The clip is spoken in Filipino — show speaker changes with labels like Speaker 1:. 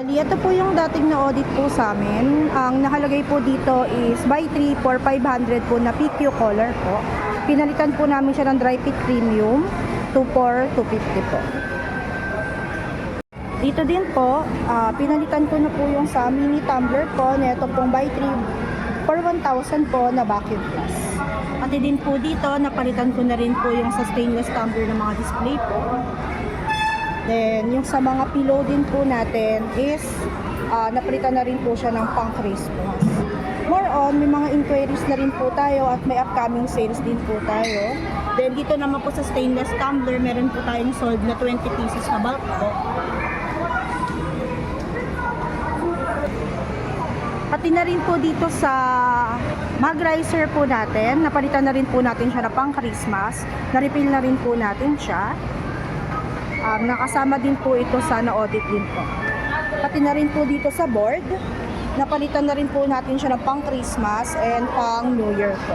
Speaker 1: Bali, ito po yung dating na audit po sa amin. Ang nakalagay po dito is buy 3 for 500 po na PQ color po. Pinalitan po namin siya ng dry fit premium 2 for 250 po. Dito din po, pinalitan ko na po yung sa mini tumbler po na ito pong buy 3 for 1,000 po na vacuum plus. Pati din po dito, napalitan ko na rin po yung sa stainless tumbler ng mga display po. Then, yung sa mga pillow din po natin is napalitan na rin po siya ng pang Christmas. More on, may mga inquiries na rin po tayo at may upcoming sales din po tayo. Then, dito naman po sa stainless tumbler, meron po tayong sold na 20 pieces na bulk po. Pati na rin po dito sa mag riser po natin, napalitan na rin po natin siya na pang Christmas. Na-refill na rin po natin siya. Nakasama din po ito sa na-audit din po. Pati na rin po dito sa board, napalitan na rin po natin siya ng pang Christmas and pang New Year po.